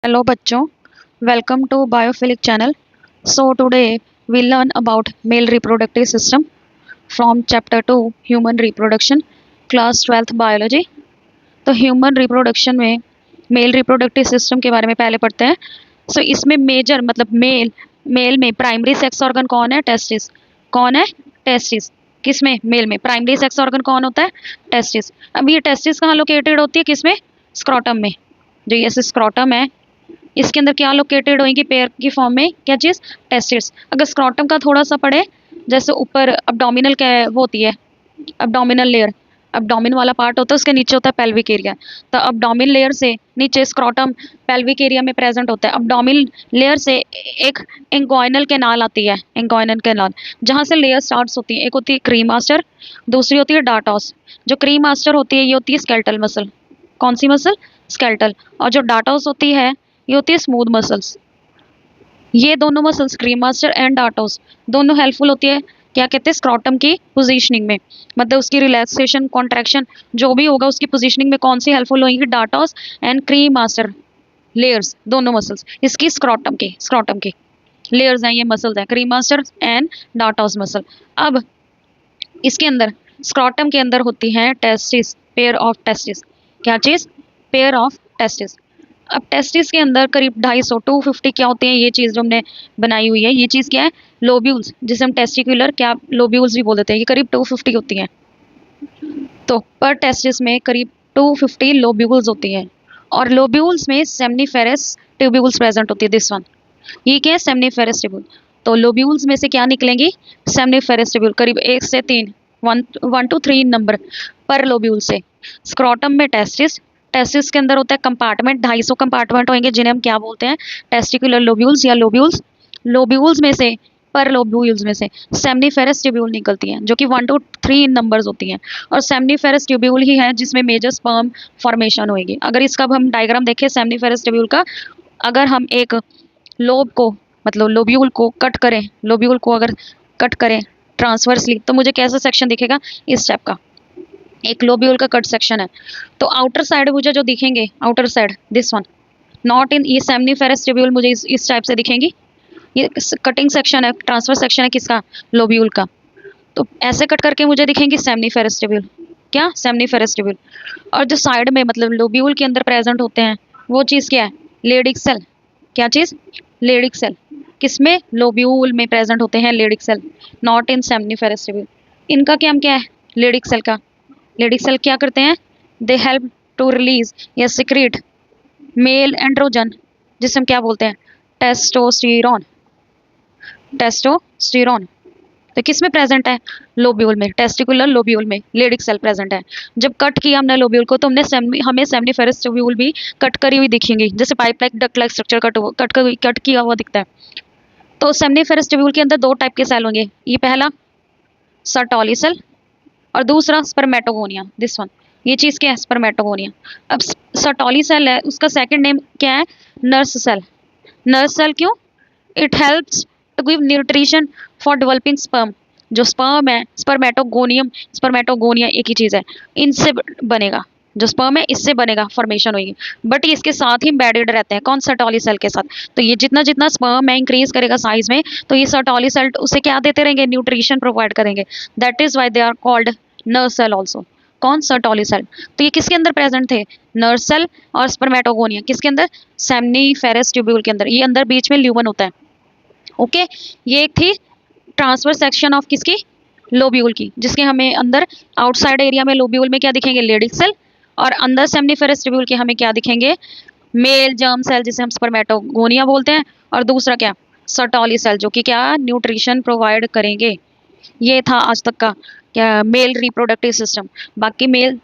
Hello bachcho, welcome to Biophilic channel. So today we learn about male reproductive system from chapter 2 human reproduction class 12th biology. तो human reproduction में male reproductive system के बारे में पहले पढ़ते हैं. सो इसमें मेजर मतलब मेल में प्राइमरी सेक्स ऑर्गन कौन है? टेस्टिस. कौन है? टेस्टिस. किस में? मेल में. प्राइमरी सेक्स ऑर्गन कौन होता है? टेस्टिस. अब ये टेस्टिस कहाँ लोकेटेड होती है? किस में? स्क्रोटम में. जो ये स्क्रोटम है इसके अंदर क्या लोकेटेड होंगी? पेयर की फॉर्म में. क्या चीज़? टेस्टिस. अगर स्क्रोटम का थोड़ा सा पढ़े, जैसे ऊपर अब्डोमिनल क्या वो होती है, अब्डोमिनल लेयर, अब्डोमिन वाला पार्ट होता है, उसके नीचे होता है पेल्विक एरिया. तो अब्डोमिन लेयर से नीचे स्क्रोटम पेल्विक एरिया में प्रेजेंट होता है. अब्डोमिन लेयर से एक इंग्वाइनल कैनाल आती है, इंग्वाइनल कैनाल, जहाँ से लेयर स्टार्ट्स होती है. एक होती है क्रीमास्टर, दूसरी होती है डार्टोस. जो क्रीमास्टर होती है ये होती है स्केलेटल मसल. कौन सी मसल? स्केलेटल. और जो डार्टोस होती है ये होती है स्मूथ मसल्स. ये दोनों मसल्स क्रीमास्टर एंड डार्टोस दोनों हेल्पफुल होती है. क्या कहते हैं? स्क्रोटम की पोजीशनिंग में, मतलब उसकी रिलैक्सेशन कॉन्ट्रैक्शन जो भी होगा उसकी पोजीशनिंग में कौन सी हेल्पफुल होंगी? डार्टोस एंड क्रीमास्टर लेयर्स, दोनों मसल्स इसकी स्क्रोटम की लेयर्स हैं. ये मसल्स हैं क्रीमास्टर एंड डार्टोस मसल. अब इसके अंदर स्क्रोटम के अंदर होती हैं टेस्टिस, पेयर ऑफ टेस्टिस. क्या चीज़? Pair of testis. अब टेस्टिस के अंदर करीब 250 क्या होते हैं? ये चीज़ जो हमने बनाई हुई है, ये चीज़ क्या है? लोब्यूल्स, जिसे हम टेस्टिकुलर क्या लोब्यूल्स भी बोल देते हैं. ये करीब 250 होती हैं. तो पर टेस्टिस में करीब 250 लोब्यूल्स होती हैं. और लोब्यूल्स में सेमनीफेरस ट्यूब्यूल्स प्रेजेंट होती है. दिस वन, ये क्या है? Seminiferous tubule. तो लोब्यूल्स में से क्या निकलेंगी? Seminiferous tubule. करीब 1 से 3, 1 to 3 नंबर पर लोब्यूल से. स्क्रोटम में टेस्टिस, टेस्टिस के अंदर होता है कंपार्टमेंट, 250 कंपार्टमेंट होंगे जिन्हें हम क्या बोलते हैं? टेस्टिकुलर लोब्यूल्स या लोब्यूल्स. लोब्यूल्स में से, पर लोब्यूल्स में से सेमनीफेरस ट्यूब्यूल निकलती हैं जो कि 1 to 3 नंबर्स होती हैं. और सेमनीफेरस ट्यूब्यूल ही है जिसमें मेजर स्पर्म फॉर्मेशन होएगी. अगर इसका हम डायग्राम देखें सेमनीफेरस ट्यूब्यूल का, अगर हम एक लोब को मतलब लोब्यूल को कट करें, लोब्यूल को अगर कट करें ट्रांसवर्सली, तो मुझे कैसा सेक्शन दिखेगा? इस टाइप का एक लोब्यूल का कट सेक्शन है. तो आउटर साइड मुझे जो दिखेंगे, outer side this one, not in ये सेमनीफेरस ट्यूब्यूल मुझे इस टाइप से दिखेंगी. ये कटिंग सेक्शन है, ट्रांसफर सेक्शन है किसका? लोब्यूल का. तो ऐसे कट करके मुझे दिखेंगी सेमनीफेरस ट्यूब्यूल. क्या? Seminiferous tubule. और जो साइड में मतलब लोब्यूल के अंदर प्रेजेंट होते हैं वो चीज़ क्या है? Leydig cell. क्या चीज़? Leydig cell. किसमें? लोब्यूल में प्रेजेंट होते हैं Leydig cell, not in seminiferous tubule. इनका क्या क्या है? लेडिक सेल का. लेडिक सेल क्या करते हैं? दे हेल्प टू रिलीज या सिक्रीट मेल एंड्रोजन, जिसे हम क्या बोलते हैं? टेस्टोस्टेरोन. टेस्टोस्टेरोन. तो किस में प्रेजेंट है? लोब्यूल में, टेस्टिकुलर लोब्यूल में लेडिक सेल प्रेजेंट है. जब कट किया हमने लोब्यूल को तो हमें सेमनीफेरस ट्यूब्यूल भी कट करी हुई दिखेंगी, जैसे pipe like duct like structure cut किया हुआ दिखता है. तो सेमनीफेरस ट्यूब्यूल के अंदर दो टाइप के सेल होंगे. ये पहला सर्टोली सेल और दूसरा स्पर्मेटोगोनिया. दिस वन, ये चीज़ क्या है? स्पर्मेटोगोनिया. अब सर्टोली सेल है, उसका सेकंड नेम क्या है? Nurse cell. नर्स सेल क्यों? It helps to give nutrition for developing sperm. जो स्पर्म है, स्पर्मेटोगोनियम स्पर्मेटोगोनिया एक ही चीज़ है, इनसे बनेगा. जो स्पर्म है इससे बनेगा, फॉर्मेशन होगी. बट इसके साथ ही एम्बेडेड रहते हैं. कौन? सर्टोली सेल के साथ. तो ये जितना जितना स्पर्म है इंक्रीज करेगा साइज में, तो ये सर्टोली सेल उसे क्या देते रहेंगे? न्यूट्रिशन प्रोवाइड करेंगे. That is why they are called nurse cell also. कौन? Sertoli cell. तो ये किसके अंदर प्रेजेंट थे? नर्स सेल और स्पर्मेटोगोनिया. किसके अंदर? सेमनीफेरस ट्यूब्यूल के अंदर. ये अंदर बीच में ल्यूमन होता है. ओके. ये एक थी ट्रांसफर सेक्शन ऑफ किसकी? लोब्यूल की, जिसके हमें अंदर आउटसाइड एरिया में लोब्यूल में क्या दिखेंगे? Leydig cell. और अंदर सेमनीफेरस ट्यूब्यूल के हमें क्या दिखेंगे? मेल जर्म सेल, जिसे हम स्पर्मेटोगोनिया बोलते हैं. और दूसरा क्या? सर्टोली सेल, जो कि क्या? न्यूट्रिशन प्रोवाइड करेंगे. ये था आज तक का क्या मेल रिप्रोडक्टिव सिस्टम. बाकी मेल